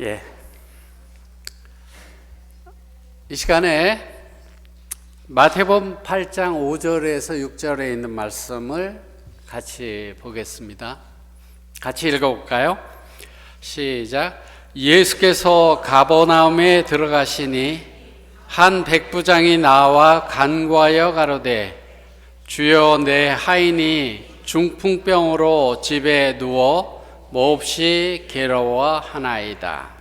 예. 이 시간에 마태복음 8장 5절에서 6절에 있는 말씀을 같이 보겠습니다. 같이 읽어볼까요? 시작. 예수께서 가버나움에 들어가시니 한 백부장이 나와 간구하여 가로되 주여, 내 하인이 중풍병으로 집에 누워 몹시 괴로워하나이다.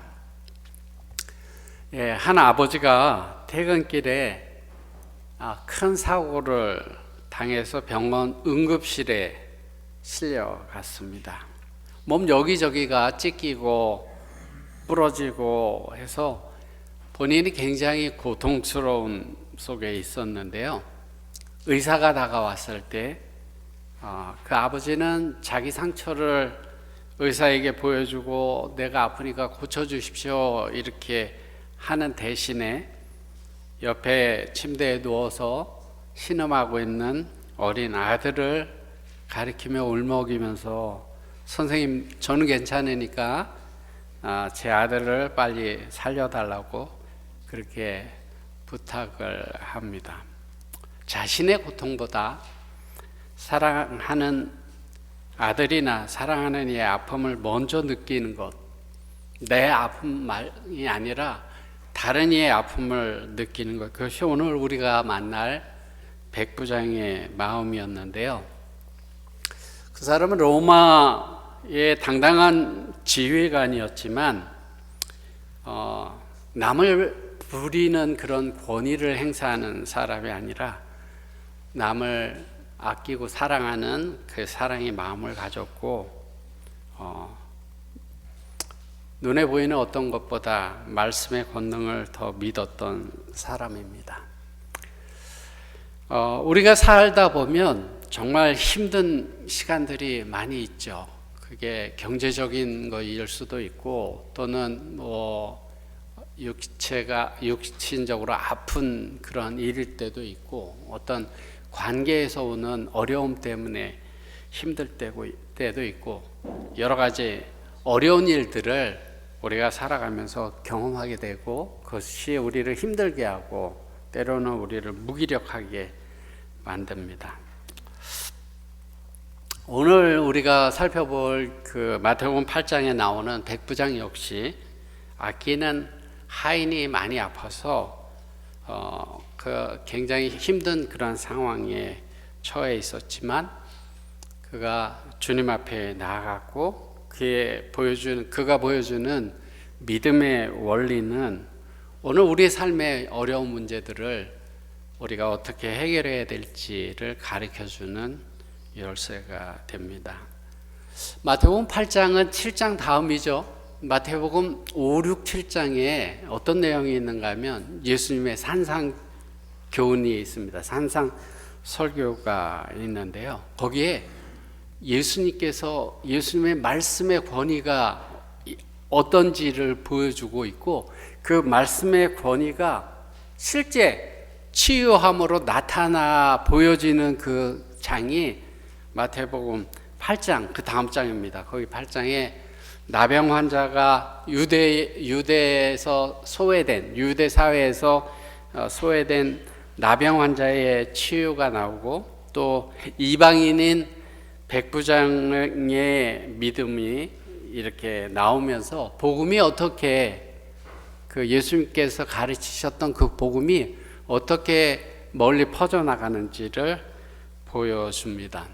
예, 한 아버지가 퇴근길에 큰 사고를 당해서 병원 응급실에 실려갔습니다. 몸 여기저기가 찢기고 부러지고 해서 본인이 굉장히 고통스러운 속에 있었는데요. 의사가 다가왔을 때 그 아버지는 자기 상처를 의사에게 보여주고 내가 아프니까 고쳐주십시오 이렇게 하는 대신에 옆에 침대에 누워서 신음하고 있는 어린 아들을 가리키며 울먹이면서 선생님, 저는 괜찮으니까 제 아들을 빨리 살려달라고 그렇게 부탁을 합니다. 자신의 고통보다 사랑하는 아들이나 사랑하는 이의 아픔을 먼저 느끼는 것, 내 아픔이 아니라 다른 이의 아픔을 느끼는 것, 그것이 오늘 우리가 만날 백부장의 마음이었는데요. 그 사람은 로마의 당당한 지휘관이었지만 남을 부리는 그런 권위를 행사하는 사람이 아니라 남을 아끼고 사랑하는 그 사랑의 마음을 가졌고 눈에 보이는 어떤 것보다 말씀의 권능을 더 믿었던 사람입니다. 우리가 살다 보면 정말 힘든 시간들이 많이 있죠. 그게 경제적인 것일 수도 있고 또는 육신적으로 아픈 그런 일일 때도 있고 어떤 관계에서 오는 어려움 때문에 힘들 때도 있고 여러 가지 어려운 일들을 우리가 살아가면서 경험하게 되고 그것이 우리를 힘들게 하고 때로는 우리를 무기력하게 만듭니다. 오늘 우리가 살펴볼 그 마태복음 8장에 나오는 백부장 역시 아끼는 하인이 많이 아파서 굉장히 힘든 그런 상황에 처해 있었지만 그가 주님 앞에 나아갔고 그가 보여주는 믿음의 원리는 오늘 우리의 삶의 어려운 문제들을 우리가 어떻게 해결해야 될지를 가르쳐주는 열쇠가 됩니다. 마태복음 8장은 7장 다음이죠. 마태복음 5, 6, 7장에 어떤 내용이 있는가 하면 예수님의 산상 교훈이 있습니다. 산상 설교가 있는데요. 거기에 예수님의 말씀의 권위가 어떤지를 보여주고 있고 그 말씀의 권위가 실제 치유함으로 나타나 보여지는 그 장이 마태복음 8장 그 다음 장입니다. 거기 8장에 나병 환자가 유대에서 소외된 유대 사회에서 소외된 나병 환자의 치유가 나오고 또 이방인인 백부장의 믿음이 이렇게 나오면서 복음이 어떻게 그 예수님께서 가르치셨던 그 복음이 어떻게 멀리 퍼져나가는지를 보여줍니다.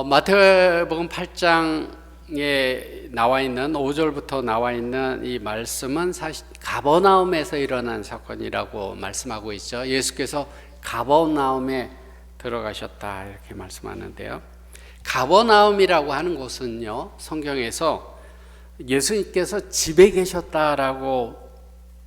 마태복음 8장에 나와 있는 5절부터 나와 있는 이 말씀은 사실 가버나움에서 일어난 사건이라고 말씀하고 있죠. 예수께서 가버나움에 들어가셨다 이렇게 말씀하는데요. 가버나움이라고 하는 곳은요, 성경에서 예수님께서 집에 계셨다라고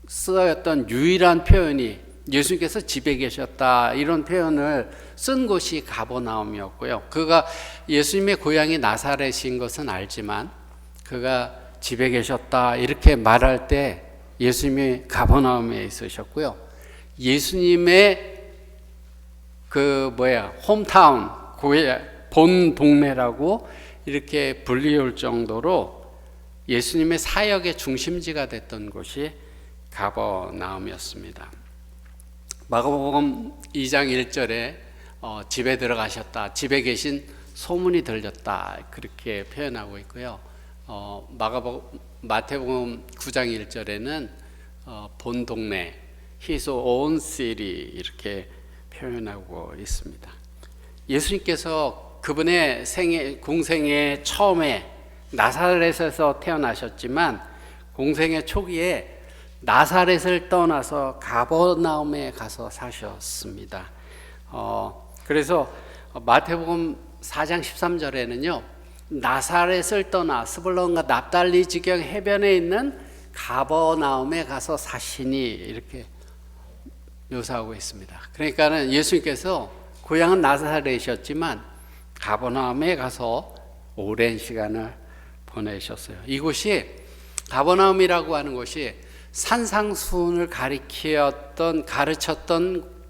쓰였던 유일한 표현이 예수님께서 집에 계셨다 이런 표현을 쓴 곳이 가버나움이었고요. 그가 예수님의 고향이 나사렛인 것은 알지만 그가 집에 계셨다 이렇게 말할 때 예수님이 가버나움에 있으셨고요. 예수님의 홈타운, 본 동네라고 이렇게 불리울 정도로 예수님의 사역의 중심지가 됐던 곳이 가버나움이었습니다. 마가복음 2장 1절에 집에 들어가셨다, 집에 계신 소문이 들렸다, 그렇게 표현하고 있고요. 마태복음 9장 1절에는 본 동네, His own city, 이렇게 표현하고 있습니다. 예수님께서 그분의 공생의 처음에 나사렛에서 태어나셨지만 공생의 초기에 나사렛을 떠나서 가버나움에 가서 사셨습니다. 그래서 마태복음 4장 13절에는요, 나사렛을 떠나 스불론과 납달리 지경 해변에 있는 가버나움에 가서 사시니, 이렇게 묘사하고 있습니다. 그러니까는 예수님께서 고향은 나사렛이었지만 가버나움에 가서 오랜 시간을 보내셨어요. 이곳이, 가버나움이라고 하는 곳이 산상수훈을 가르쳤던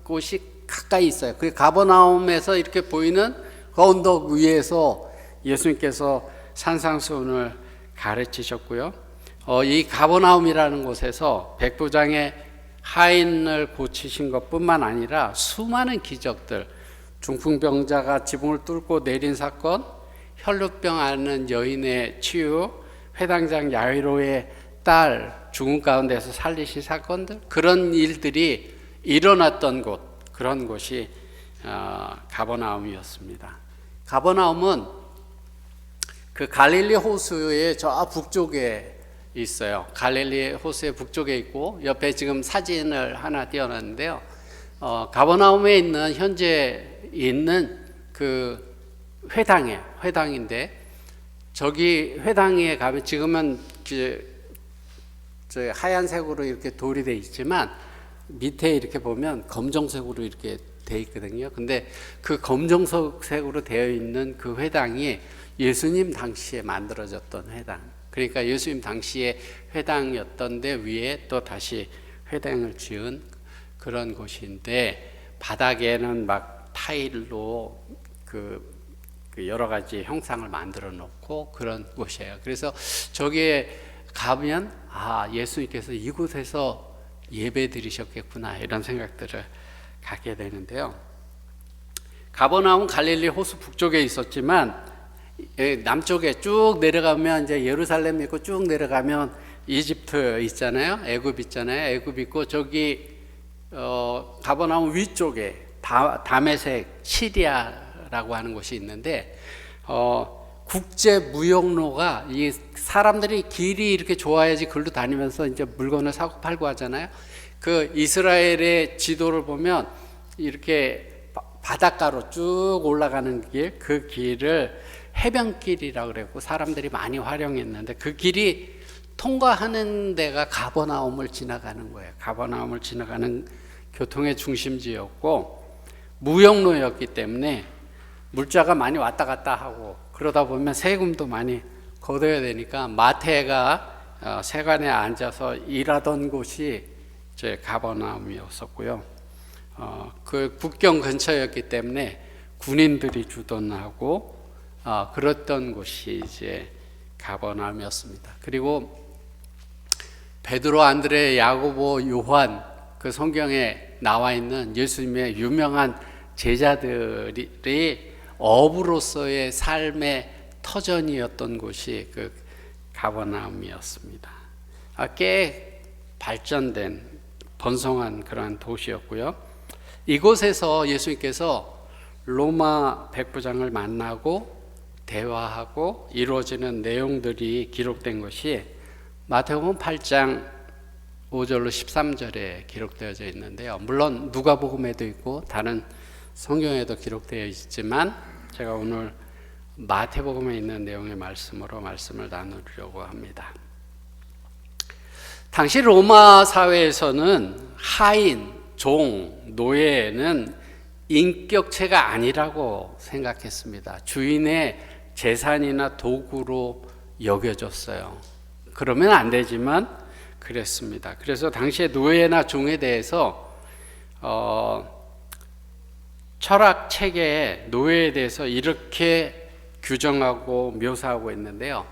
곳이 가까이 있어요. 그 가버나움에서 이렇게 보이는 그 언덕 위에서 예수님께서 산상수훈을 가르치셨고요. 이 가버나움이라는 곳에서 백부장의 하인을 고치신 것뿐만 아니라 수많은 기적들, 중풍병자가 지붕을 뚫고 내린 사건, 혈루병 앓는 여인의 치유, 회당장 야이로의 딸 죽음 가운데서 살리신 사건들, 그런 일들이 일어났던 곳, 그런 곳이 가버나움이었습니다. 가버나움은 그 갈릴리 호수의 저 북쪽에 있어요. 갈릴리 호수의 북쪽에 있고, 옆에 지금 사진을 하나 띄워놨는데요. 가버나움에 현재 있는 그 회당인데, 저기 회당에 가면 지금은 저 하얀색으로 이렇게 돌이 돼 있지만 밑에 이렇게 보면 검정색으로 이렇게 돼 있거든요. 근데 그 검정색으로 되어 있는 그 회당이 예수님 당시에 만들어졌던 회당. 그러니까 예수님 당시에 회당이었던 데 위에 또 다시 회당을 지은 그런 곳인데, 바닥에는 막 타일로 그 여러 가지 형상을 만들어 놓고 그런 곳이에요. 그래서 저기에 가면 예수님께서 이곳에서 예배 드리셨겠구나, 이런 생각들을 갖게 되는데요. 가버나움은 갈릴리 호수 북쪽에 있었지만 남쪽에 쭉 내려가면 이제 예루살렘 있고, 쭉 내려가면 이집트 있잖아요. 애굽 있잖아요. 애굽 있고, 저기 가버나움 위쪽에 다메섹, 시리아라고 하는 곳이 있는데, 국제 무역로가, 이 사람들이 길이 이렇게 좋아야지 글로 다니면서 이제 물건을 사고 팔고 하잖아요. 그 이스라엘의 지도를 보면 이렇게 바닷가로 쭉 올라가는 길, 그 길을 해변길이라고 그랬고 사람들이 많이 활용했는데, 그 길이 통과하는 데가 가버나움을 지나가는 거예요. 가버나움을 지나가는 교통의 중심지였고 무역로였기 때문에 물자가 많이 왔다 갔다 하고, 그러다 보면 세금도 많이 걷어야 되니까 마태가 세관에 앉아서 일하던 곳이 이제 가버나움이었었고요. 그 국경 근처였기 때문에 군인들이 주둔하고 그랬던 곳이 이제 가버나움이었습니다. 그리고 베드로, 안드레, 야고보, 요한, 그 성경에 나와 있는 예수님의 유명한 제자들이 어부로서의 삶의 터전이었던 곳이 그 가버나움이었습니다. 꽤 발전된 번성한 그러한 도시였고요. 이곳에서 예수님께서 로마 백부장을 만나고 대화하고 이루어지는 내용들이 기록된 것이 마태복음 8장 5절로 13절에 기록되어져 있는데요. 물론 누가복음에도 있고 다른 성경에도 기록되어 있지만 제가 오늘 마태복음에 있는 내용의 말씀으로 말씀을 나누려고 합니다. 당시 로마 사회에서는 하인, 종, 노예는 인격체가 아니라고 생각했습니다. 주인의 재산이나 도구로 여겨졌어요. 그러면 안 되지만 그랬습니다. 그래서 당시에 노예나 종에 대해서 철학 체계에 노예에 대해서 이렇게 규정하고 묘사하고 있는데요.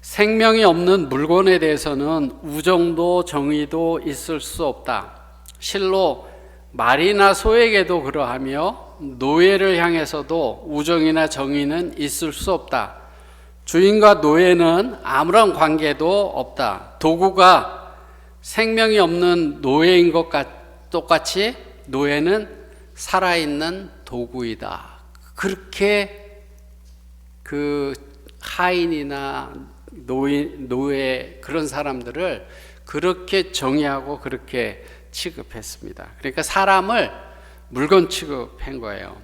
생명이 없는 물건에 대해서는 우정도 정의도 있을 수 없다. 실로 말이나 소에게도 그러하며 노예를 향해서도 우정이나 정의는 있을 수 없다. 주인과 노예는 아무런 관계도 없다. 도구가 생명이 없는 노예인 것 똑같이 노예는 살아있는 도구이다. 그렇게 그 하인이나 노예 그런 사람들을 그렇게 정의하고 그렇게 취급했습니다. 그러니까 사람을 물건 취급한 거예요.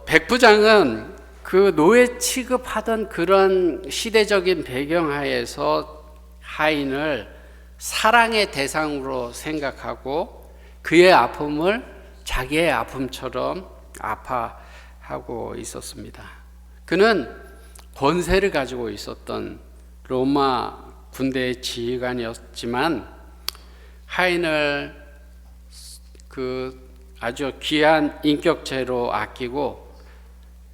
백부장은 그 노예 취급하던 그런 시대적인 배경하에서 하인을 사랑의 대상으로 생각하고 그의 아픔을 자기의 아픔처럼 아파하고 있었습니다. 그는 권세를 가지고 있었던 로마 군대의 지휘관이었지만 하인을 그 아주 귀한 인격체로 아끼고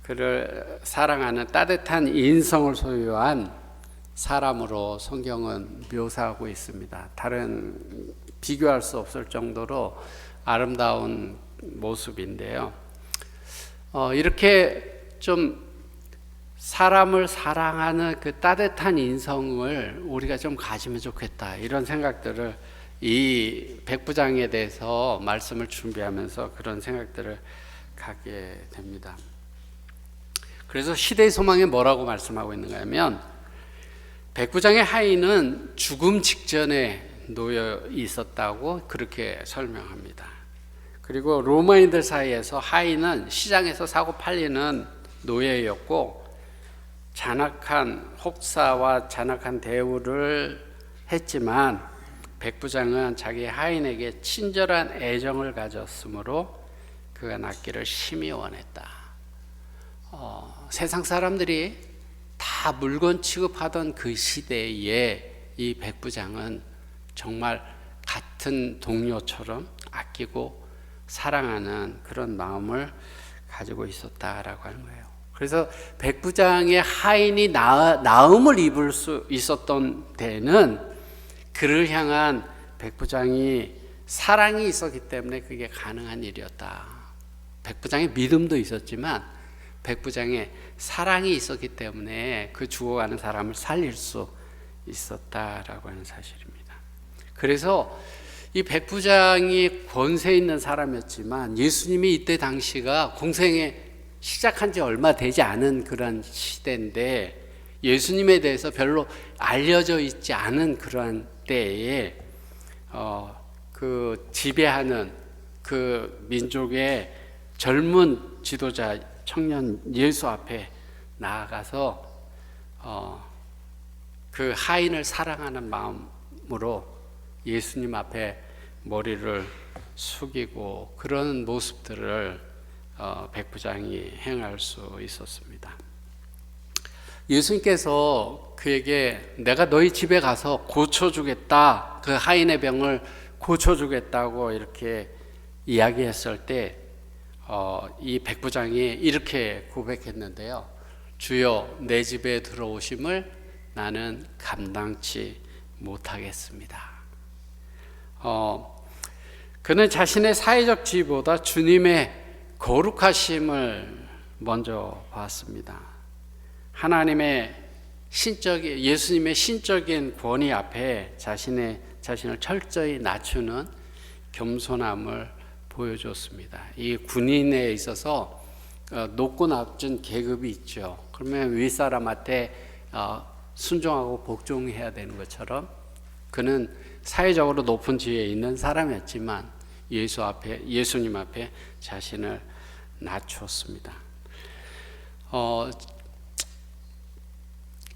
그를 사랑하는 따뜻한 인성을 소유한 사람으로 성경은 묘사하고 있습니다. 다른 비교할 수 없을 정도로 아름다운 모습인데요. 이렇게 좀 사람을 사랑하는 그 따뜻한 인성을 우리가 좀 가지면 좋겠다, 이런 생각들을 이 백부장에 대해서 말씀을 준비하면서 그런 생각들을 갖게 됩니다. 그래서 시대의 소망에 뭐라고 말씀하고 있는가 하면, 백부장의 하인은 죽음 직전에 놓여 있었다고 그렇게 설명합니다. 그리고 로마인들 사이에서 하인은 시장에서 사고 팔리는 노예였고 잔악한 혹사와 잔악한 대우를 했지만 백부장은 자기 하인에게 친절한 애정을 가졌으므로 그가 낫기를 심히 원했다. 세상 사람들이 다 물건 취급하던 그 시대에 이 백부장은 정말 같은 동료처럼 아끼고 사랑하는 그런 마음을 가지고 있었다라고 하는 거예요. 그래서 백부장의 하인이 나음을 입을 수 있었던 때는 그를 향한 백부장이 사랑이 있었기 때문에 그게 가능한 일이었다. 백부장의 믿음도 있었지만 백부장의 사랑이 있었기 때문에 그 죽어가는 사람을 살릴 수 있었다라고 하는 사실입니다. 그래서 이 백부장이 권세 있는 사람이었지만 예수님이 이때 당시가 공생에 시작한 지 얼마 되지 않은 그런 시대인데 예수님에 대해서 별로 알려져 있지 않은 그런 때에 그 지배하는 그 민족의 젊은 지도자 청년 예수 앞에 나아가서 그 하인을 사랑하는 마음으로 예수님 앞에 머리를 숙이고 그런 모습들을 백부장이 행할 수 있었습니다. 예수님께서 그에게 내가 너희 집에 가서 고쳐주겠다, 그 하인의 병을 고쳐주겠다고 이렇게 이야기했을 때 이 백부장이 이렇게 고백했는데요. 주여, 내 집에 들어오심을 나는 감당치 못하겠습니다. 그는 자신의 사회적 지위보다 주님의 거룩하심을 먼저 봤습니다. 하나님의 예수님의 신적인 권위 앞에 자신을 철저히 낮추는 겸손함을 보여줬습니다. 이 군인에 있어서 높고 낮은 계급이 있죠. 그러면 윗사람한테 순종하고 복종해야 되는 것처럼 그는 사회적으로 높은 지위에 있는 사람이었지만 예수님 앞에 자신을 낮추었습니다.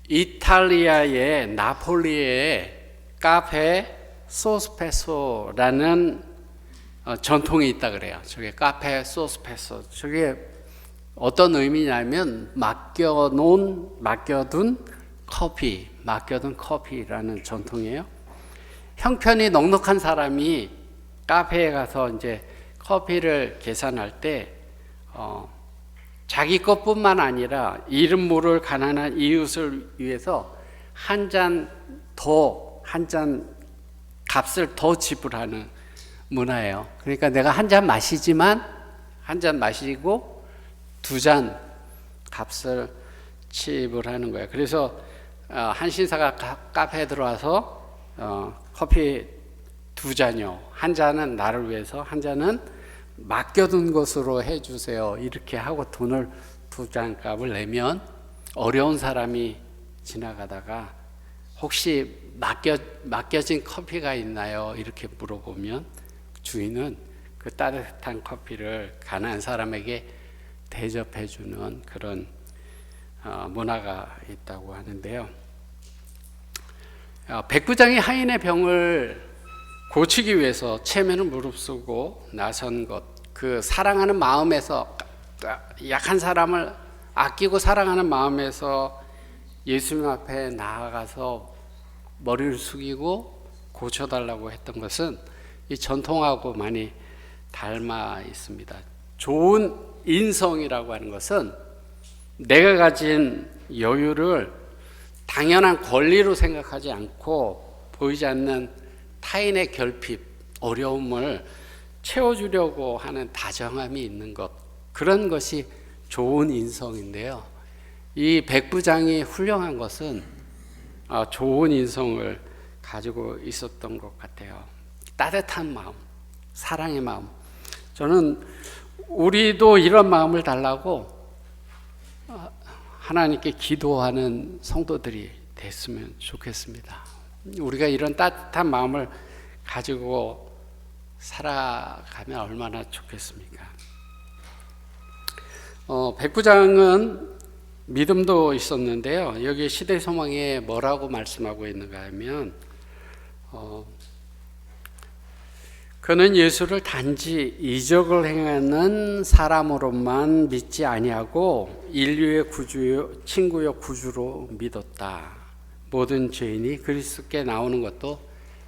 이탈리아의 나폴리에 카페 소스페소라는 전통이 있다 그래요. 저게 카페 소스페소. 저게 어떤 의미냐면 맡겨둔 커피라는 전통이에요. 형편이 넉넉한 사람이 카페에 가서 이제 커피를 계산할 때 자기 것뿐만 아니라 이름 모를 가난한 이웃을 위해서 한 잔 값을 더 지불하는 문화예요. 그러니까 내가 한 잔 마시지만 한 잔 마시고 2잔 값을 지불하는 거예요. 그래서 한 신사가 카페에 들어와서 커피 2잔이요. 한 잔은 나를 위해서, 한 잔은 맡겨둔 것으로 해주세요. 이렇게 하고 돈을 2잔 값을 내면 어려운 사람이 지나가다가 혹시 맡겨진 커피가 있나요? 이렇게 물어보면 주인은 그 따뜻한 커피를 가난한 사람에게 대접해주는 그런 문화가 있다고 하는데요. 백부장이 하인의 병을 고치기 위해서 체면을 무릅쓰고 나선 것, 그 사랑하는 마음에서, 약한 사람을 아끼고 사랑하는 마음에서 예수님 앞에 나아가서 머리를 숙이고 고쳐달라고 했던 것은 이 전통하고 많이 닮아 있습니다. 좋은 인성이라고 하는 것은 내가 가진 여유를 당연한 권리로 생각하지 않고 보이지 않는 타인의 결핍, 어려움을 채워주려고 하는 다정함이 있는 것, 그런 것이 좋은 인성인데요. 이 백부장이 훌륭한 것은 좋은 인성을 가지고 있었던 것 같아요. 따뜻한 마음, 사랑의 마음. 저는 우리도 이런 마음을 달라고 하나님께 기도하는 성도들이 됐으면 좋겠습니다. 우리가 이런 따뜻한 마음을 가지고 살아가면 얼마나 좋겠습니까? 백부장은 믿음도 있었는데요. 여기 시대 소망에 뭐라고 말씀하고 있는가 하면 그는 예수를 단지 이적을 행하는 사람으로만 믿지 아니하고 인류의 구주요, 친구요 구주로 믿었다. 모든 죄인이 그리스도께 나오는 것도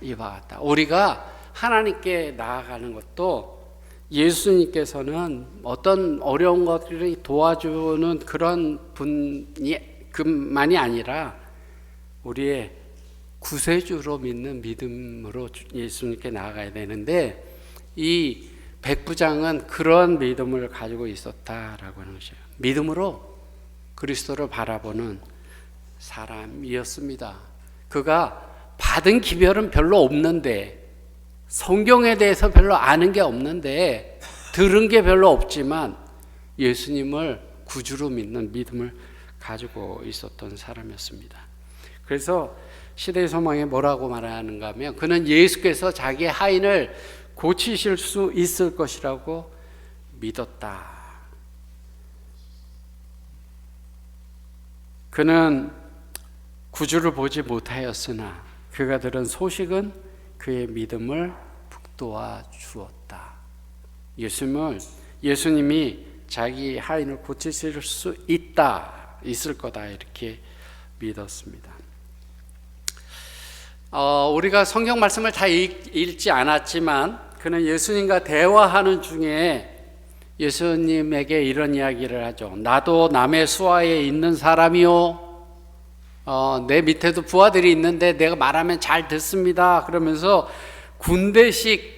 이와 같다. 우리가 하나님께 나아가는 것도 예수님께서는 어떤 어려운 것들을 도와주는 그런 분만이 아니라 우리의 구세주로 믿는 믿음으로 예수님께 나아가야 되는데, 이 백부장은 그런 믿음을 가지고 있었다라고 하는 것이에요. 믿음으로 그리스도를 바라보는 사람이었습니다. 그가 받은 기별은 별로 없는데, 성경에 대해서 별로 아는 게 없는데, 들은 게 별로 없지만 예수님을 구주로 믿는 믿음을 가지고 있었던 사람이었습니다. 그래서 시대의 소망에 뭐라고 말하는가 하면 그는 예수께서 자기의 하인을 고치실 수 있을 것이라고 믿었다. 그는 구주를 보지 못하였으나 그가 들은 소식은 그의 믿음을 북돋아 주었다. 예수님이 자기 하인을 고치실 수 있을 거다, 이렇게 믿었습니다. 우리가 성경 말씀을 다 읽지 않았지만 그는 예수님과 대화하는 중에 예수님에게 이런 이야기를 하죠. 나도 남의 수하에 있는 사람이요, 내 밑에도 부하들이 있는데 내가 말하면 잘 듣습니다. 그러면서 군대식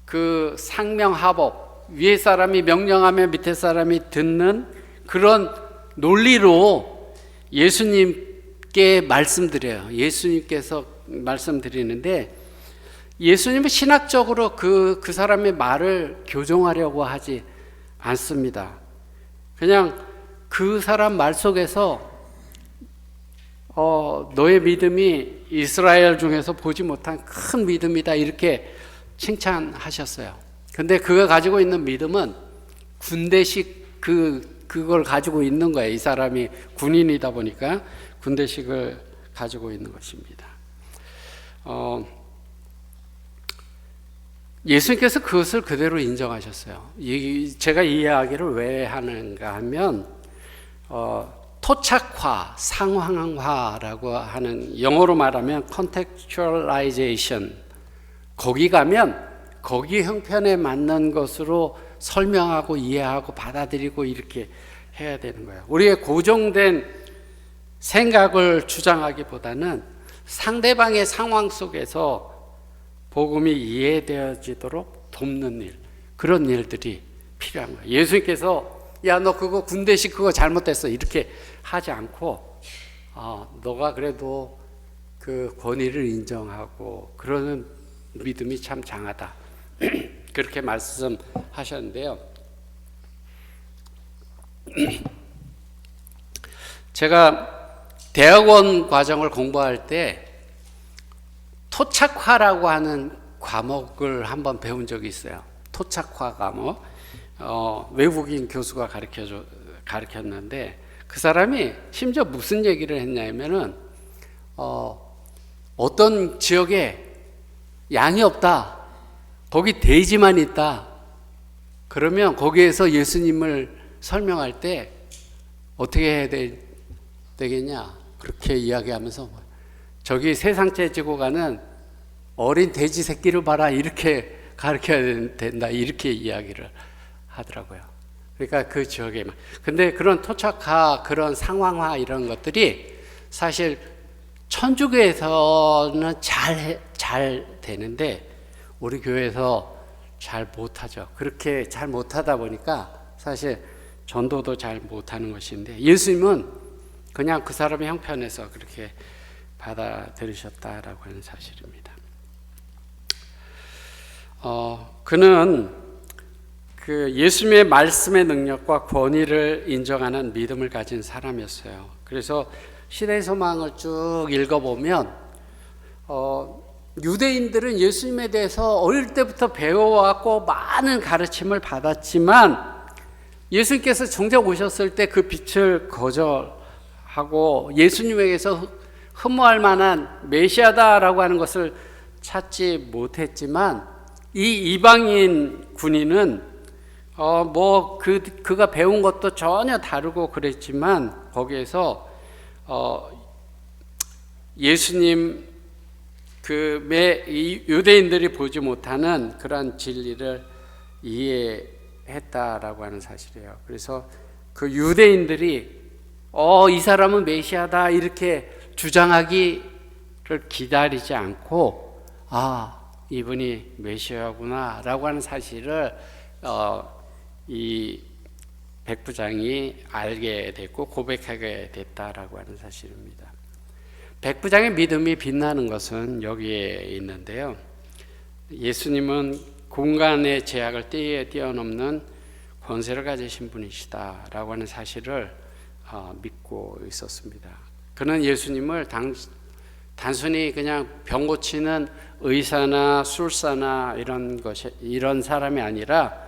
그 상명하복, 위에 사람이 명령하면 밑에 사람이 듣는 그런 논리로 예수님께 말씀드려요. 예수님께서 말씀드리는데, 예수님은 신학적으로 그 사람의 말을 교정하려고 하지 않습니다. 그냥 그 사람 말 속에서 너의 믿음이 이스라엘 중에서 보지 못한 큰 믿음이다, 이렇게 칭찬하셨어요. 근데 그가 가지고 있는 믿음은 군대식 그걸 가지고 있는 거예요. 이 사람이 군인이다 보니까 군대식을 가지고 있는 것입니다. 예수님께서 그것을 그대로 인정하셨어요. 제가 이 이야기를 왜 하는가 하면 토착화, 상황화라고 하는, 영어로 말하면 contextualization, 거기 가면 거기 형편에 맞는 것으로 설명하고 이해하고 받아들이고 이렇게 해야 되는 거예요. 우리의 고정된 생각을 주장하기보다는 상대방의 상황 속에서 복음이 이해되어지도록 돕는 일, 그런 일들이 필요한 거예요. 예수님께서 야, 너 그거 군대식 그거 잘못됐어 이렇게 하지 않고 너가 그래도 그 권위를 인정하고 그러는 믿음이 참 장하다 그렇게 말씀하셨는데요. 제가 대학원 과정을 공부할 때 토착화라고 하는 과목을 한번 배운 적이 있어요. 토착화 과목. 외국인 교수가 가르쳤는데 그 사람이 심지어 무슨 얘기를 했냐면은 어떤 지역에 양이 없다. 거기 돼지만 있다. 그러면 거기에서 예수님을 설명할 때 어떻게 해야 되겠냐? 그렇게 이야기하면서 저기 세상째 지고 가는 어린 돼지 새끼를 봐라 이렇게 가르쳐야 된다 이렇게 이야기를 하더라고요. 그러니까 그 지역에만. 근데 그런 토착화, 그런 상황화 이런 것들이 사실 천주교에서는 잘 되는데 우리 교회에서 잘 못하죠. 그렇게 잘 못하다 보니까 사실 전도도 잘 못하는 것인데 예수님은 그냥 그 사람의 형편에서 그렇게 받아들이셨다라고 하는 사실입니다. 그는 그 예수님의 말씀의 능력과 권위를 인정하는 믿음을 가진 사람이었어요. 그래서 시대의 소망을 쭉 읽어보면 유대인들은 예수님에 대해서 어릴 때부터 배워왔고 많은 가르침을 받았지만 예수님께서 정작 오셨을 때 그 빛을 거절하고 예수님에게서 흠모할 만한 메시아다라고 하는 것을 찾지 못했지만 이 이방인 군인은 그가 배운 것도 전혀 다르고 그랬지만 거기에서 예수님 유대인들이 보지 못하는 그러한 진리를 이해했다라고 하는 사실이에요. 그래서 그 유대인들이 이 사람은 메시아다 이렇게 주장하기를 기다리지 않고 이분이 메시아구나 라고 하는 사실을 이 백부장이 알게 됐고 고백하게 됐다라고 하는 사실입니다. 백부장의 믿음이 빛나는 것은 여기에 있는데요. 예수님은 공간의 제약을 뛰어넘는 권세를 가지신 분이시다라고 하는 사실을 믿고 있었습니다. 그는 예수님을 단순히 그냥 병 고치는 의사나 술사나 이런 사람이 아니라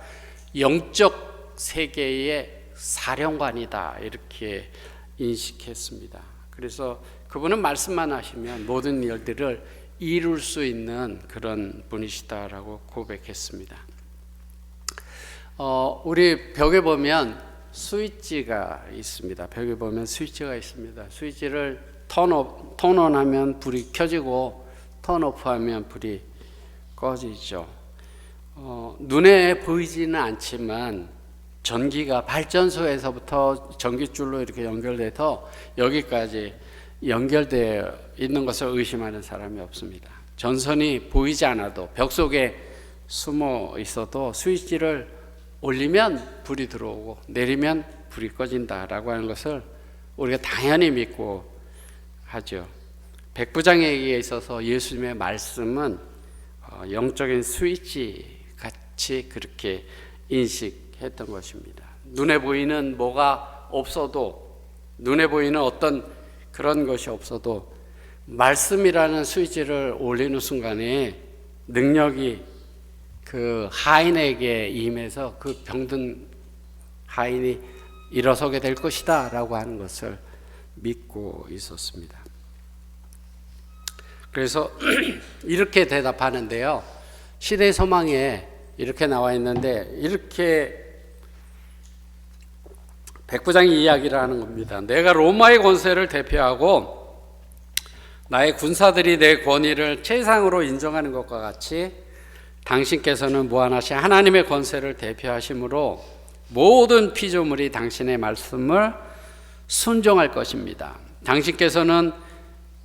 영적 세계의 사령관이다 이렇게 인식했습니다. 그래서 그분은 말씀만 하시면 모든 일들을 이룰 수 있는 그런 분이시다라고 고백했습니다. 우리 벽에 보면 스위치가 있습니다. 벽에 보면 스위치가 있습니다. 스위치를 턴온하면 불이 켜지고 턴오프하면 불이 꺼지죠. 눈에 보이지는 않지만 전기가 발전소에서부터 전기줄로 이렇게 연결돼서 여기까지 연결되어 있는 것을 의심하는 사람이 없습니다. 전선이 보이지 않아도 벽 속에 숨어 있어도 스위치를 올리면 불이 들어오고 내리면 불이 꺼진다라고 하는 것을 우리가 당연히 믿고 하죠. 백부장에게 있어서 예수님의 말씀은 영적인 스위치 같이 그렇게 인식했던 것입니다. 눈에 보이는 뭐가 없어도, 눈에 보이는 어떤 그런 것이 없어도 말씀이라는 스위치를 올리는 순간에 능력이 그 하인에게 임해서 그 병든 하인이 일어서게 될 것이다 라고 하는 것을 믿고 있었습니다. 그래서 이렇게 대답하는데요. 시대의 소망에 이렇게 나와 있는데 이렇게 백부장이 이야기를 하는 겁니다. 내가 로마의 권세를 대표하고 나의 군사들이 내 권위를 최상으로 인정하는 것과 같이 당신께서는 무한하신 하나님의 권세를 대표하심으로 모든 피조물이 당신의 말씀을 순종할 것입니다. 당신께서는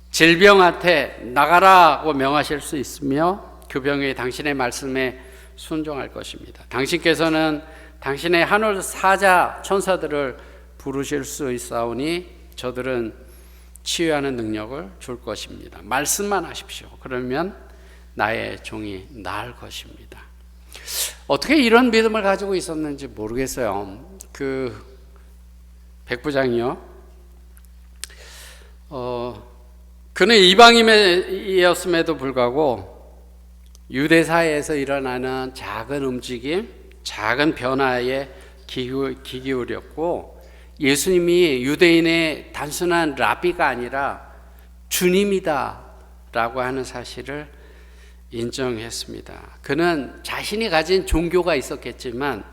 질병한테 나가라고 명하실 수 있으며 그 병이 당신의 말씀에 순종할 것입니다. 당신께서는 당신의 하늘 사자 천사들을 부르실 수 있사오니 저들은 치유하는 능력을 줄 것입니다. 말씀만 하십시오. 그러면 나의 종이 나을 것입니다. 어떻게 이런 믿음을 가지고 있었는지 모르겠어요. 그 백부장이요. 그는 이방인이었음에도 불구하고 유대 사회에서 일어나는 작은 움직임, 작은 변화에 귀 기울였고 예수님이 유대인의 단순한 라비가 아니라 주님이다라고 하는 사실을 인정했습니다. 그는 자신이 가진 종교가 있었겠지만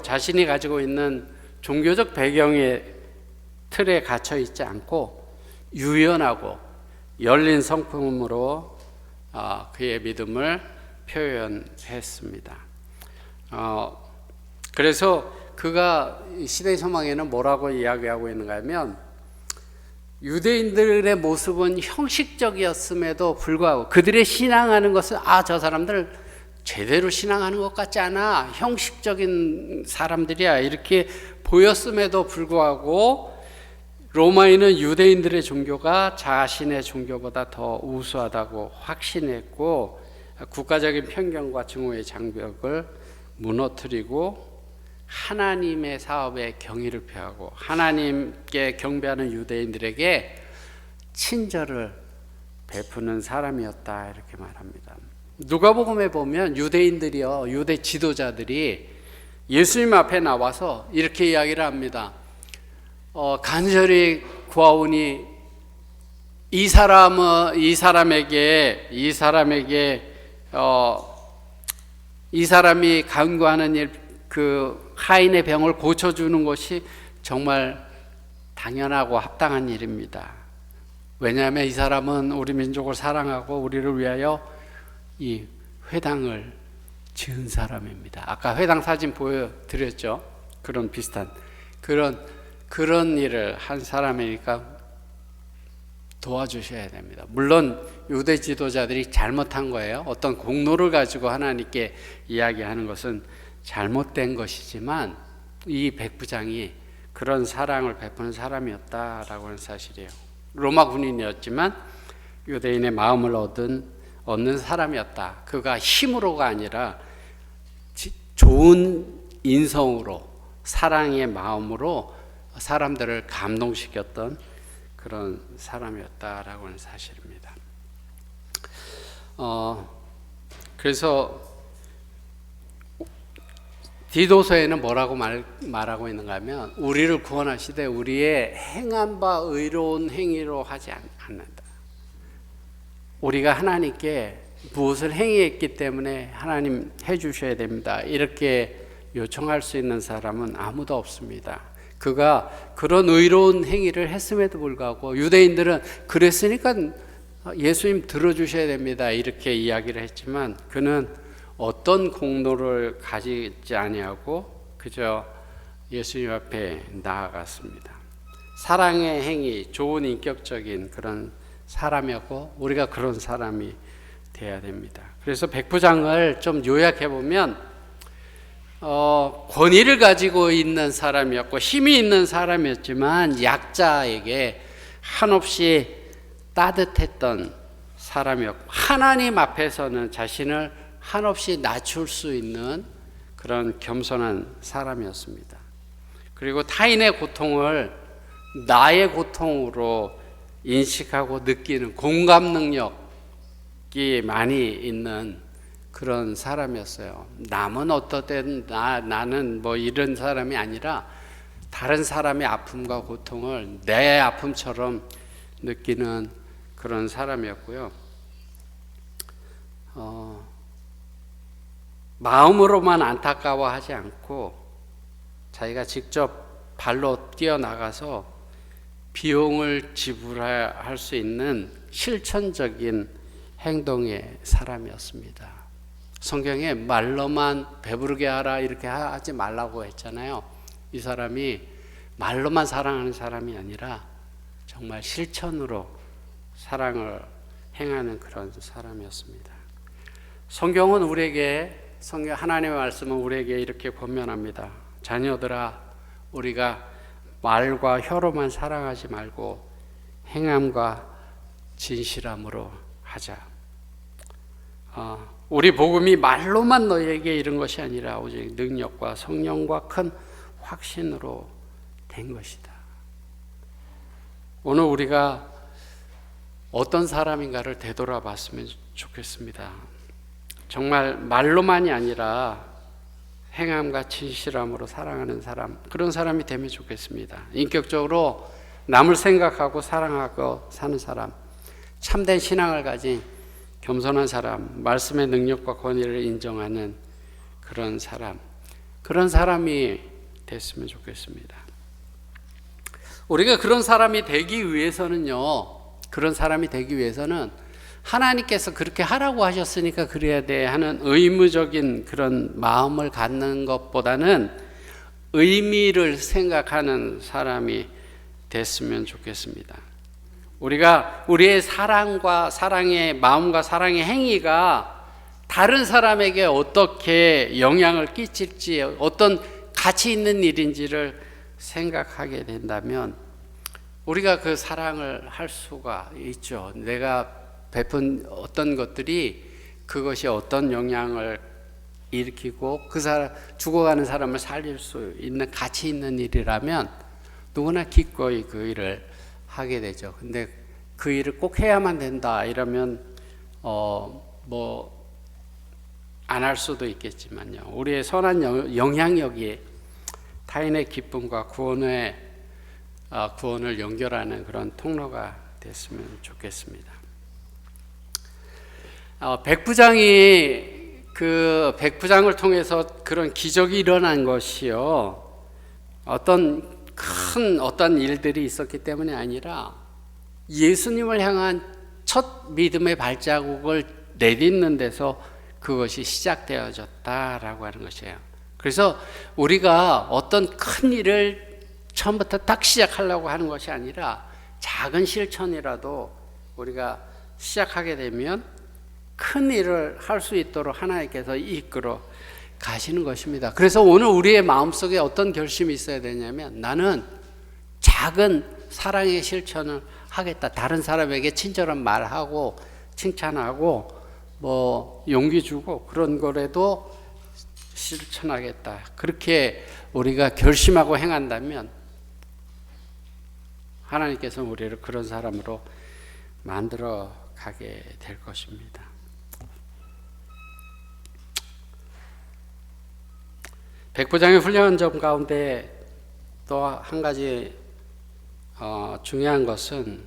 자신이 가지고 있는 종교적 배경의 틀에 갇혀 있지 않고 유연하고 열린 성품으로 그의 믿음을 표현했습니다. 그래서 그가 시대의 소망에는 뭐라고 이야기하고 있는가 하면 유대인들의 모습은 형식적이었음에도 불구하고 그들의 신앙하는 것은 저 사람들 제대로 신앙하는 것 같지 않아, 형식적인 사람들이야, 이렇게 보였음에도 불구하고 로마인은 유대인들의 종교가 자신의 종교보다 더 우수하다고 확신했고 국가적인 편견과 증오의 장벽을 무너뜨리고 하나님의 사업에 경의를 표하고 하나님께 경배하는 유대인들에게 친절을 베푸는 사람이었다, 이렇게 말합니다. 누가복음에 보면 유대인들이요, 유대 지도자들이 예수님 앞에 나와서 이렇게 이야기를 합니다. 간절히 구하오니 이 사람이 간구하는 일, 그 하인의 병을 고쳐주는 것이 정말 당연하고 합당한 일입니다. 왜냐하면 이 사람은 우리 민족을 사랑하고 우리를 위하여 이 회당을 지은 사람입니다. 아까 회당 사진 보여드렸죠. 그런 비슷한 그런 일을 한 사람이니까 도와주셔야 됩니다. 물론 유대 지도자들이 잘못한 거예요. 어떤 공로를 가지고 하나님께 이야기하는 것은 잘못된 것이지만 이 백부장이 그런 사랑을 베푸는 사람이었다라고 하는 사실이에요. 로마 군인이었지만 유대인의 마음을 얻는 사람이었다. 그가 힘으로가 아니라 좋은 인성으로, 사랑의 마음으로 사람들을 감동시켰던 그런 사람이었다라고 하는 사실입니다. 그래서 디도서에는 뭐라고 말하고 있는가 하면 우리를 구원하시되 우리의 행한 바 의로운 행위로 하지 않는다. 우리가 하나님께 무엇을 행했기 때문에 하나님 해주셔야 됩니다, 이렇게 요청할 수 있는 사람은 아무도 없습니다. 그가 그런 의로운 행위를 했음에도 불구하고 유대인들은 그랬으니까 예수님 들어주셔야 됩니다, 이렇게 이야기를 했지만 그는 어떤 공로를 가지지 아니하고 그저 예수님 앞에 나아갔습니다. 사랑의 행위, 좋은 인격적인 그런 사람이었고 우리가 그런 사람이 돼야 됩니다. 그래서 백부장을 좀 요약해 보면 권위를 가지고 있는 사람이었고 힘이 있는 사람이었지만 약자에게 한없이 따뜻했던 사람이었고 하나님 앞에서는 자신을 한없이 낮출 수 있는 그런 겸손한 사람이었습니다. 그리고 타인의 고통을 나의 고통으로 인식하고 느끼는 공감 능력이 많이 있는 그런 사람이었어요. 남은 어떻든 나는 뭐 이런 사람이 아니라 다른 사람의 아픔과 고통을 내 아픔처럼 느끼는 그런 사람이었고요. 마음으로만 안타까워하지 않고 자기가 직접 발로 뛰어나가서 비용을 지불할 수 있는 실천적인 행동의 사람이었습니다. 성경에 말로만 배부르게 하라 이렇게 하지 말라고 했잖아요. 이 사람이 말로만 사랑하는 사람이 아니라 정말 실천으로 사랑을 행하는 그런 사람이었습니다. 성경은 하나님의 말씀은 우리에게 이렇게 권면합니다. 자녀들아, 우리가 말과 혀로만 사랑하지 말고 행함과 진실함으로 하자. 우리 복음이 말로만 너희에게 이른 것이 아니라 오직 능력과 성령과 큰 확신으로 된 것이다. 오늘 우리가 어떤 사람인가를 되돌아봤으면 좋겠습니다. 정말 말로만이 아니라 행함과 진실함으로 사랑하는 사람, 그런 사람이 되면 좋겠습니다. 인격적으로 남을 생각하고 사랑하고 사는 사람, 참된 신앙을 가진 겸손한 사람, 말씀의 능력과 권위를 인정하는 그런 사람이 됐으면 좋겠습니다. 우리가 그런 사람이 되기 위해서는 하나님께서 그렇게 하라고 하셨으니까 그래야 돼 하는 의무적인 그런 마음을 갖는 것보다는 의미를 생각하는 사람이 됐으면 좋겠습니다. 우리가 우리의 사랑의 마음과 사랑의 행위가 다른 사람에게 어떻게 영향을 끼칠지, 어떤 가치 있는 일인지를 생각하게 된다면 우리가 그 사랑을 할 수가 있죠. 내가 베푼 어떤 것들이 그것이 어떤 영향을 일으키고 죽어가는 사람을 살릴 수 있는 가치 있는 일이라면 누구나 기꺼이 그 일을 하게 되죠. 근데 그 일을 꼭 해야만 된다 이러면 안 할 수도 있겠지만요. 우리의 선한 영향력이 타인의 기쁨과 구원을 연결하는 그런 통로가 됐으면 좋겠습니다. 백부장을 통해서 그런 기적이 일어난 것이요. 어떤 일들이 있었기 때문이 아니라 예수님을 향한 첫 믿음의 발자국을 내딛는 데서 그것이 시작되어졌다라고 하는 것이에요. 그래서 우리가 어떤 큰 일을 처음부터 딱 시작하려고 하는 것이 아니라 작은 실천이라도 우리가 시작하게 되면 큰 일을 할 수 있도록 하나님께서 이끌어 가시는 것입니다. 그래서 오늘 우리의 마음속에 어떤 결심이 있어야 되냐면 나는 작은 사랑의 실천을 하겠다. 다른 사람에게 친절한 말하고 칭찬하고 용기 주고 그런 거라도 실천하겠다. 그렇게 우리가 결심하고 행한다면 하나님께서 우리를 그런 사람으로 만들어 가게 될 것입니다. 백부장의 훌륭한 점 가운데 또 한 가지 중요한 것은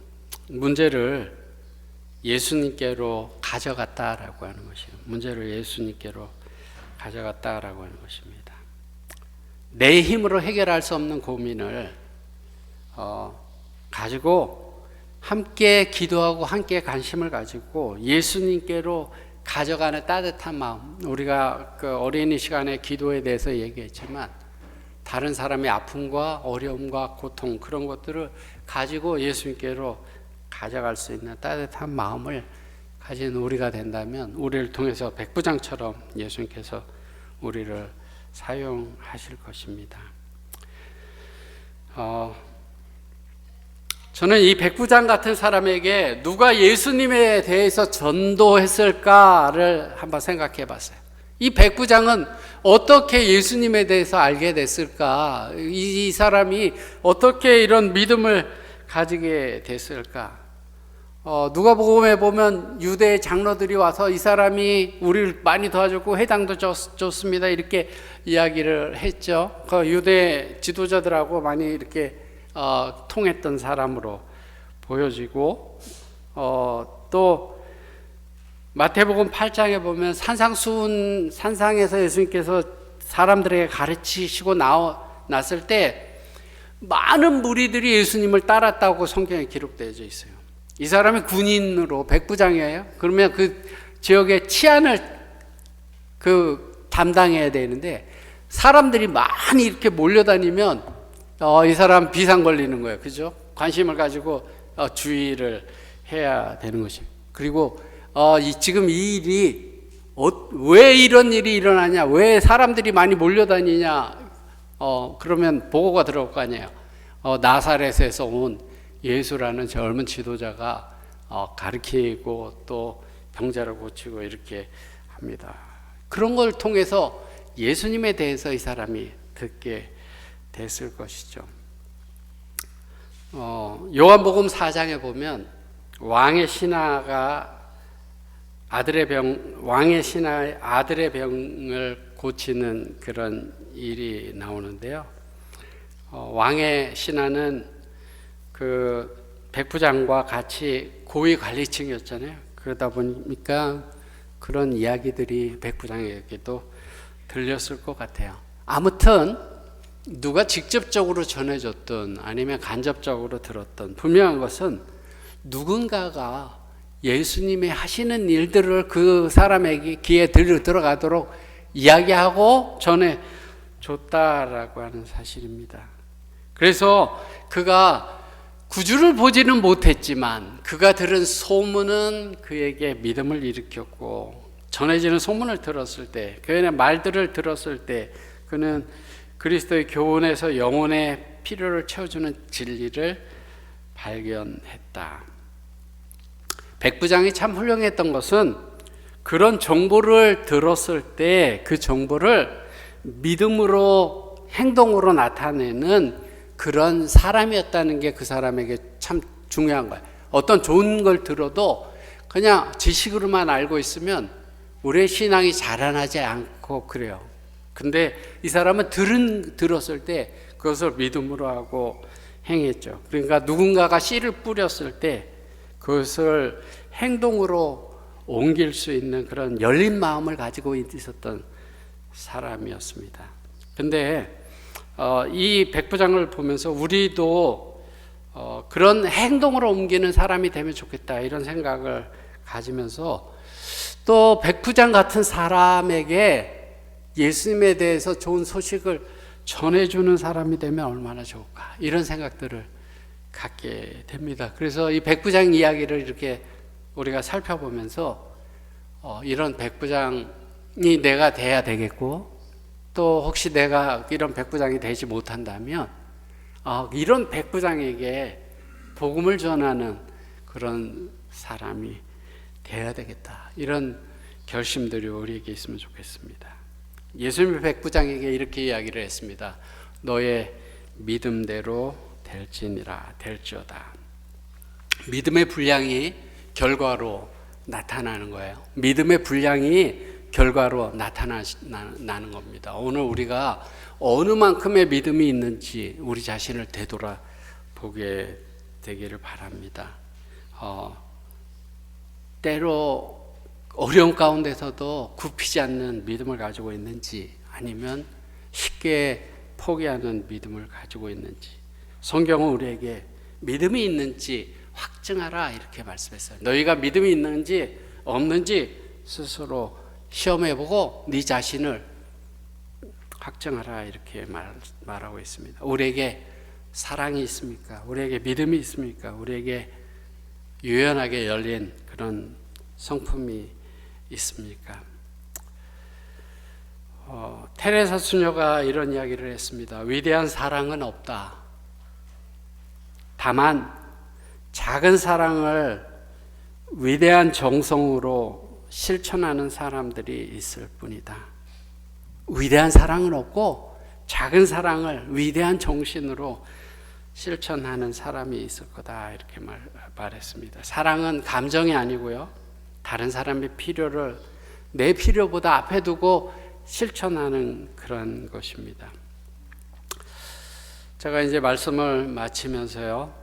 문제를 예수님께로 가져갔다라고 하는 것이에요. 문제를 예수님께로 가져갔다라고 하는 것입니다. 내 힘으로 해결할 수 없는 고민을 가지고 함께 기도하고 함께 관심을 가지고 예수님께로 가져가는 따뜻한 마음. 우리가 그 어린이 시간에 기도에 대해서 얘기했지만 다른 사람의 아픔과 어려움과 고통 그런 것들을 가지고 예수님께로 가져갈 수 있는 따뜻한 마음을 가진 우리가 된다면 우리를 통해서 백부장처럼 예수님께서 우리를 사용하실 것입니다. 저는 이 백부장 같은 사람에게 누가 예수님에 대해서 전도했을까를 한번 생각해 봤어요. 이 백부장은 어떻게 예수님에 대해서 알게 됐을까? 이 사람이 어떻게 이런 믿음을 가지게 됐을까? 누가복음에 보면 유대 장로들이 와서 이 사람이 우리를 많이 도와줬고 회당도 줬습니다. 이렇게 이야기를 했죠. 그 유대 지도자들하고 많이 이렇게 통했던 사람으로 보여지고 또 마태복음 8장에 보면 산상에서 예수님께서 사람들에게 가르치시고 나왔을 때 많은 무리들이 예수님을 따랐다고 성경에 기록되어 있어요. 이 사람이 군인으로 백부장이에요. 그러면 그 지역의 치안을 담당해야 되는데 사람들이 많이 이렇게 몰려다니면 이 사람 비상 걸리는 거예요. 그죠? 관심을 가지고 주의를 해야 되는 것이. 그리고 지금 이 일이 왜 이런 일이 일어나냐? 왜 사람들이 많이 몰려다니냐? 그러면 보고가 들어올 거 아니에요. 나사렛에서 온 예수라는 젊은 지도자가 가르치고 또 병자를 고치고 이렇게 합니다. 그런 걸 통해서 예수님에 대해서 이 사람이 듣게 됐을 것이죠. 요한복음 4장에 보면 왕의 신하의 아들의 병을 고치는 그런 일이 나오는데요. 왕의 신하는 그 백부장과 같이 고위 관리층이었잖아요. 그러다 보니까 그런 이야기들이 백부장에게도 들렸을 것 같아요. 아무튼 누가 직접적으로 전해줬든 아니면 간접적으로 들었든 분명한 것은 누군가가 예수님이 하시는 일들을 그 사람에게 귀에 들어가도록 이야기하고 전해줬다라고 하는 사실입니다. 그래서 그가 구주를 보지는 못했지만 그가 들은 소문은 그에게 믿음을 일으켰고, 전해지는 소문을 들었을 때, 그의 말들을 들었을 때 그는 그리스도의 교훈에서 영혼의 필요를 채워주는 진리를 발견했다. 백부장이 참 훌륭했던 것은 그런 정보를 들었을 때 그 정보를 믿음으로 행동으로 나타내는 그런 사람이었다는 게 그 사람에게 참 중요한 거예요. 어떤 좋은 걸 들어도 그냥 지식으로만 알고 있으면 우리의 신앙이 자라나지 않고 그래요. 근데 이 사람은 들었을 때 그것을 믿음으로 하고 행했죠. 그러니까 누군가가 씨를 뿌렸을 때 그것을 행동으로 옮길 수 있는 그런 열린 마음을 가지고 있었던 사람이었습니다. 근데 이 백부장을 보면서 우리도 그런 행동으로 옮기는 사람이 되면 좋겠다 이런 생각을 가지면서 또 백부장 같은 사람에게 예수님에 대해서 좋은 소식을 전해주는 사람이 되면 얼마나 좋을까 이런 생각들을 갖게 됩니다. 그래서 이 백부장 이야기를 이렇게 우리가 살펴보면서 이런 백부장이 내가 돼야 되겠고, 또 혹시 내가 이런 백부장이 되지 못한다면 이런 백부장에게 복음을 전하는 그런 사람이 돼야 되겠다 이런 결심들이 우리에게 있으면 좋겠습니다. 예수님이 백부장에게 이렇게 이야기를 했습니다. 너의 믿음대로 될지어다. 믿음의 분량이 결과로 나타나는 거예요. 믿음의 분량이 결과로 나타나는 겁니다. 오늘 우리가 어느 만큼의 믿음이 있는지 우리 자신을 되돌아보게 되기를 바랍니다. 때로 어려운 가운데서도 굽히지 않는 믿음을 가지고 있는지, 아니면 쉽게 포기하는 믿음을 가지고 있는지, 성경은 우리에게 믿음이 있는지 확증하라 이렇게 말씀했어요. 너희가 믿음이 있는지 없는지 스스로 시험해보고 네 자신을 확증하라 이렇게 말하고 있습니다. 우리에게 사랑이 있습니까? 우리에게 믿음이 있습니까? 우리에게 유연하게 열린 그런 성품이 있습니까? 테레사 수녀가 이런 이야기를 했습니다. 위대한 사랑은 없다. 다만 작은 사랑을 위대한 정성으로 실천하는 사람들이 있을 뿐이다. 위대한 사랑은 없고 작은 사랑을 위대한 정신으로 실천하는 사람이 있을 거다 이렇게 말했습니다. 사랑은 감정이 아니고요, 다른 사람의 필요를 내 필요보다 앞에 두고 실천하는 그런 것입니다. 제가 이제 말씀을 마치면서요,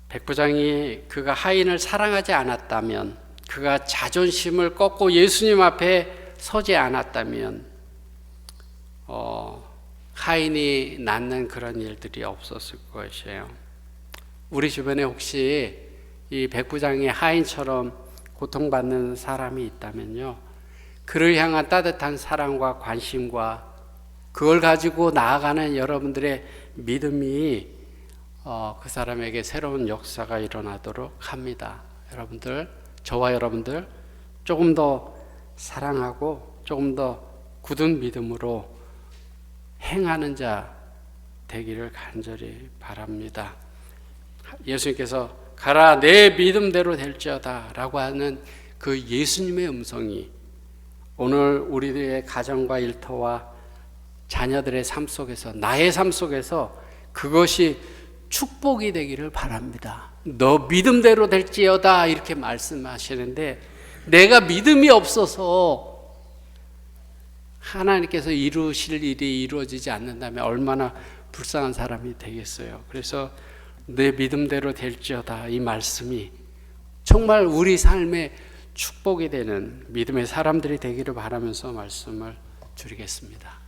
백부장이 그가 하인을 사랑하지 않았다면, 그가 자존심을 꺾고 예수님 앞에 서지 않았다면 하인이 낳는 그런 일들이 없었을 것이에요. 우리 주변에 혹시 이 백부장의 하인처럼 고통받는 사람이 있다면요, 그를 향한 따뜻한 사랑과 관심과 그걸 가지고 나아가는 여러분들의 믿음이 그 사람에게 새로운 역사가 일어나도록 합니다. 여러분들, 저와 여러분들 조금 더 사랑하고 조금 더 굳은 믿음으로 행하는 자 되기를 간절히 바랍니다. 예수님께서 가라 내 믿음대로 될지어다 라고 하는 그 예수님의 음성이 오늘 우리들의 가정과 일터와 자녀들의 삶 속에서, 나의 삶 속에서 그것이 축복이 되기를 바랍니다. 너 믿음대로 될지어다 이렇게 말씀하시는데, 내가 믿음이 없어서 하나님께서 이루실 일이 이루어지지 않는다면 얼마나 불쌍한 사람이 되겠어요. 그래서 내 믿음대로 될지어다 이 말씀이 정말 우리 삶의 축복이 되는 믿음의 사람들이 되기를 바라면서 말씀을 드리겠습니다.